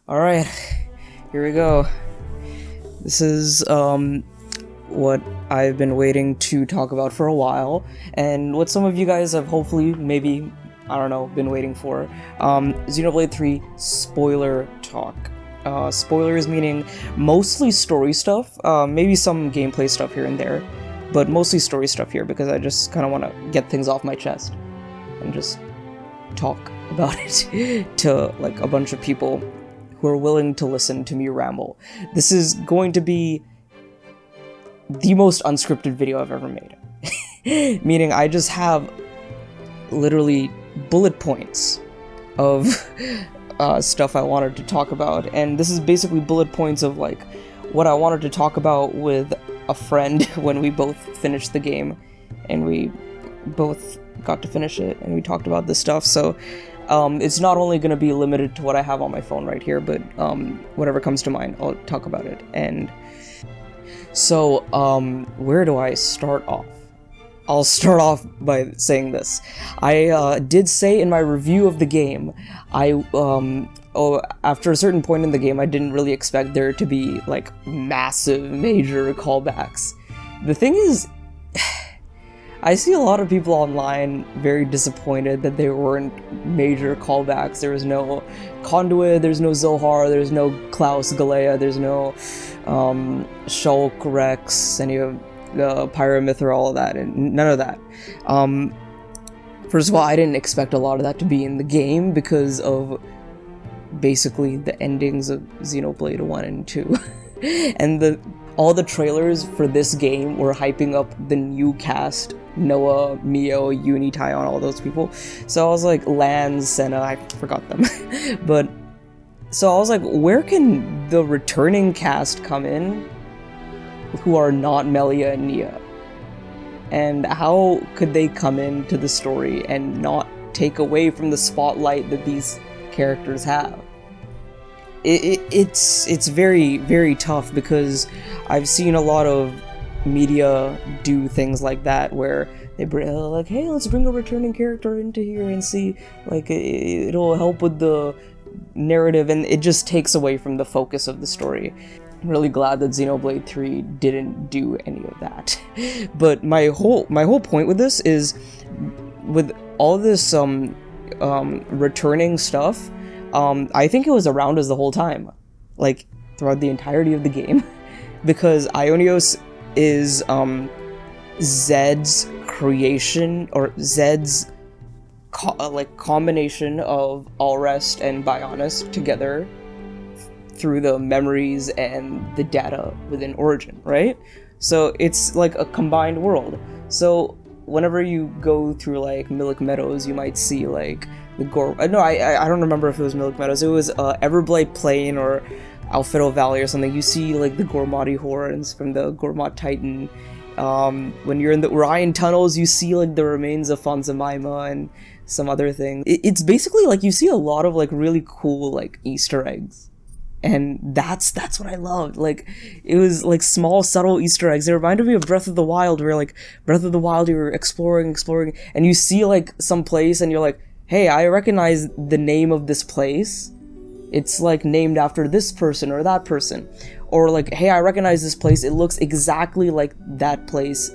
Alright, here we go. This is, what I've been waiting to talk about for a while, and what some of you guys have hopefully, maybe, I don't know, been waiting for. Xenoblade 3 spoiler talk. Spoilers meaning mostly story stuff, maybe some gameplay stuff here and there, but mostly story stuff here because I just kind of want to get things off my chest and just talk about it to, like, a bunch of people who are willing to listen to me ramble. This is going to be the most unscripted video I've ever made. Meaning I just have literally bullet points of stuff I wanted to talk about, and this is basically bullet points of like what I wanted to talk about with a friend when we both finished the game, and we both got to finish it, and we talked about this stuff. So it's not only going to be limited to what I have on my phone right here, but whatever comes to mind, I'll talk about it. And so, where do I start off? I'll start off by saying this. I did say in my review of the game, after a certain point in the game, I didn't really expect there to be, like, massive, major callbacks. The thing is, I see a lot of people online very disappointed that there weren't major callbacks. There was no Conduit, there's no Zohar, there's no Klaus Galea, there's no Shulk, Rex, any of the Pyramith or all of that, and none of that. First of all, I didn't expect a lot of that to be in the game because of basically the endings of Xenoblade 1 and 2. And all the trailers for this game were hyping up the new cast, Noah, Mio, Uni, Tyon, all those people. So I was like, Lan, Senna, I forgot them. But, so I was like, where can the returning cast come in who are not Melia and Nia? And how could they come into the story and not take away from the spotlight that these characters have? It's very, very tough because I've seen a lot of media do things like that where they bring, like, hey, let's bring a returning character into here and see, like, it'll help with the narrative, and it just takes away from the focus of the story. I'm really glad that Xenoblade 3 didn't do any of that. But my whole point with this is, with all this returning stuff, I think it was around us the whole time, like throughout the entirety of the game, because Ionios is Zed's creation, or Zed's combination of Alrest and Bionis together through the memories and the data within Origin, right? So it's like a combined world. So whenever you go through like Milik Meadows, you might see like the no, I don't remember if it was Milik Meadows. It was Everblight Plain or Alfredo Valley or something. You see like the Gormati horns from the Gormat Titan. When you're in the Orion tunnels, you see like the remains of Fonzamaima and some other thing. It's basically like you see a lot of like really cool like Easter eggs. And that's what I loved. Like, it was like small, subtle Easter eggs. It reminded me of Breath of the Wild, where like Breath of the Wild, you were exploring, and you see like some place, and you're like, hey, I recognize the name of this place. It's like named after this person or that person. Or like, hey, I recognize this place. It looks exactly like that place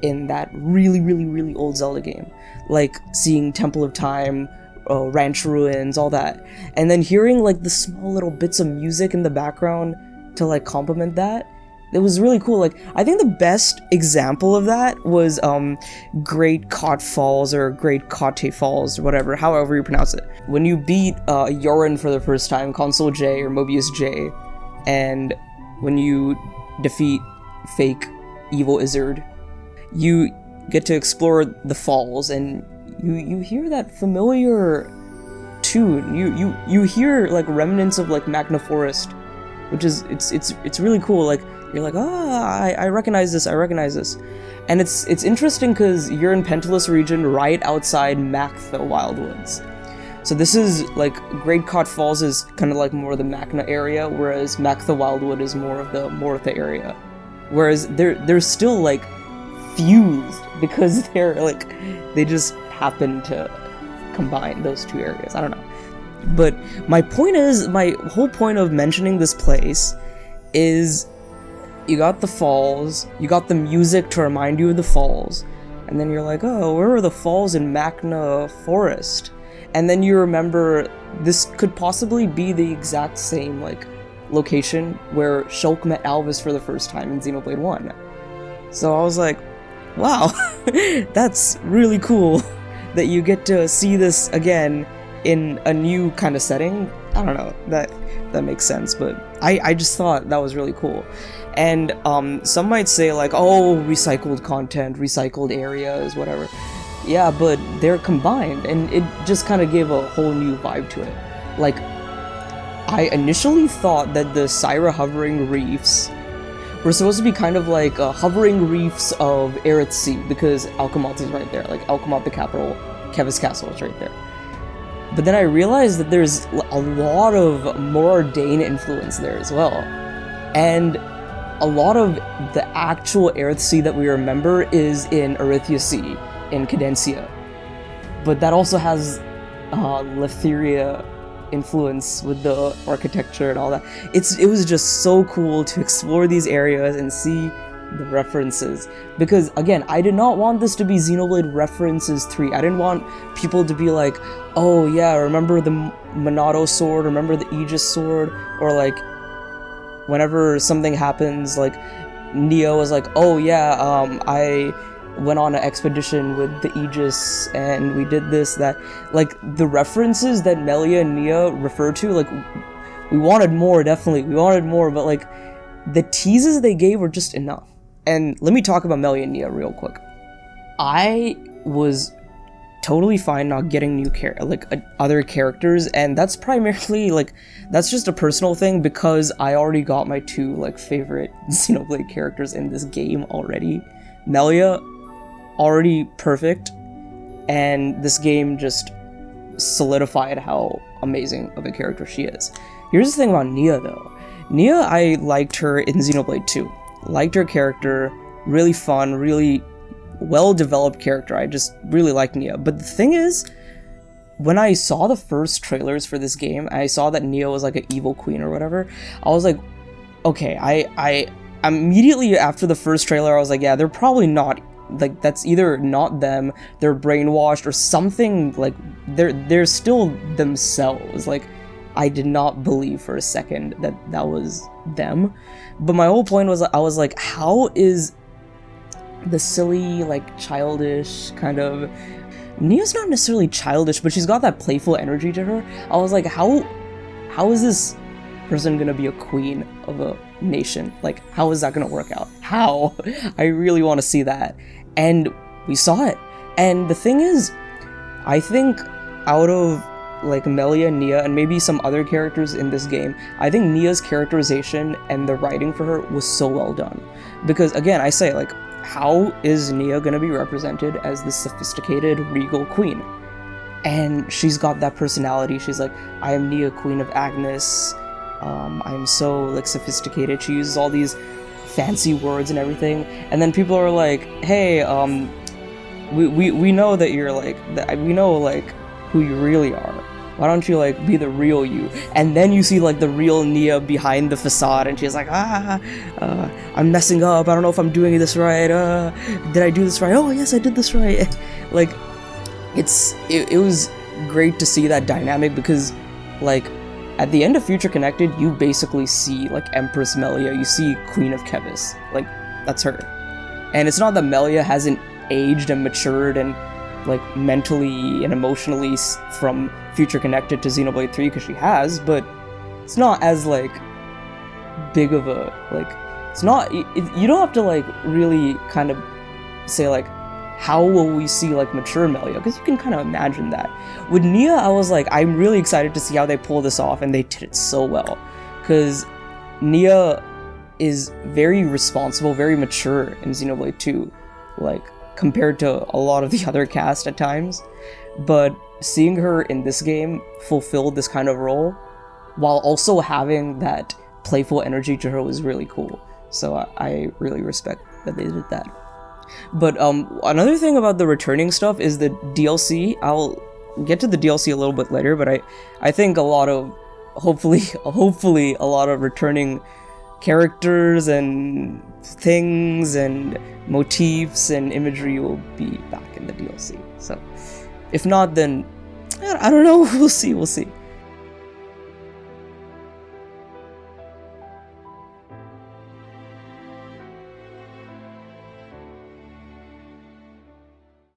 in that really, really, really old Zelda game. Like seeing Temple of Time, Ranch Ruins, all that, and then hearing like the small little bits of music in the background to like complement that. It was really cool. Like, I think the best example of that was Great Cot Falls or Great Cote Falls or whatever, however you pronounce it. When you beat Yorin for the first time, Console J or Mobius J, and when you defeat fake evil Izzard, you get to explore the falls, and you hear that familiar tune. You hear like remnants of like Magna Forest, which is it's really cool. Like, you're like, I recognize this, and it's interesting because you're in Pentalus region right outside Mactha Wildwoods. So this is like Great Cot Falls is kind of like more of the Magna area, whereas Mactha Wildwood is more of the Mortha area. Whereas they're still like fused because they're like, they just happen to combine those two areas. I don't know. But my whole point of mentioning this place is you got the falls, you got the music to remind you of the falls, and then you're like, oh, where are the falls in Macna Forest? And then you remember this could possibly be the exact same, like, location where Shulk met Alvis for the first time in Xenoblade 1. So I was like, wow, that's really cool that you get to see this again in a new kind of setting. I don't know, that makes sense, but I just thought that was really cool. And some might say like, oh, recycled content, recycled areas, whatever. Yeah, but they're combined, and it just kind of gave a whole new vibe to it. Like, I initially thought that the Syra hovering reefs were supposed to be kind of like hovering reefs of Aerith Sea, because Alchemont is right there. Like, Alchemont, the capital, Kevis Castle is right there. But then I realized that there's a lot of Morardain influence there as well. And a lot of the actual Aerith Sea that we remember is in Erythia Sea, in Cadencia. But that also has Letheria influence with the architecture and all that. It was just so cool to explore these areas and see the references, because again, I did not want this to be Xenoblade References 3. I didn't want people to be like, oh yeah, remember the Monado sword, remember the Aegis sword, or like whenever something happens, like Neo was like, oh yeah, I went on an expedition with the Aegis and we did this, that. Like, the references that Melia and Nia refer to, like, we wanted more, definitely, we wanted more, but like, the teases they gave were just enough. And let me talk about Melia and Nia real quick. I was totally fine not getting new other characters, and that's primarily, like, that's just a personal thing, because I already got my two, like, favorite Xenoblade characters in this game already. Melia, already perfect, and this game just solidified how amazing of a character she is. Here's the thing about Nia, though. Nia, I liked her in Xenoblade 2. Liked her character, really fun, really well-developed character. I just really liked Nia. But the thing is, when I saw the first trailers for this game, I saw that Nia was like an evil queen or whatever, I was like, okay, I immediately after the first trailer, I was like, yeah, they're probably not, like, that's either not them, they're brainwashed, or something, like, they're still themselves. Like, I did not believe for a second that that was them. But my whole point was, I was like, how is the silly, like, childish kind of... Nia's not necessarily childish, but she's got that playful energy to her. I was like, how is this person gonna be a queen of a nation? Like, how is that gonna work out? How? I really want to see that. And we saw it. And the thing is, I think out of, like, Melia, Nia, and maybe some other characters in this game, I think Nia's characterization and the writing for her was so well done. Because, again, I say, like, how is Nia gonna be represented as this sophisticated, regal queen? And she's got that personality. She's like, I am Nia, queen of Agnes. I'm so, like, sophisticated. She uses all these fancy words and everything. And then people are like, hey, we know that you're, like, we know, like, who you really are. Why don't you, like, be the real you? And then you see, like, the real Nia behind the facade, and she's like, I'm messing up, I don't know if I'm doing this right, did I do this right? Oh, yes, I did this right. Like, it was great to see that dynamic, because, like, at the end of Future Connected, you basically see, like, Empress Melia, you see Queen of Kevis, like, that's her. And it's not that Melia hasn't aged and matured and, like, mentally and emotionally from Future Connected to Xenoblade 3, because she has, but it's not as, like, big of a, like, it's not, you don't have to, like, really kind of say, like, how will we see, like, mature Melia, because you can kind of imagine that. With Nia, I was like, I'm really excited to see how they pull this off, and they did it so well, because Nia is very responsible, very mature in Xenoblade 2, like, compared to a lot of the other cast at times, but seeing her in this game fulfill this kind of role, while also having that playful energy to her, was really cool. So I really respect that they did that. But another thing about the returning stuff is the DLC. get to the DLC a little bit later, but I think a lot of hopefully a lot of returning characters and things and motifs and imagery will be back in the DLC. So if not, then I don't know. We'll see.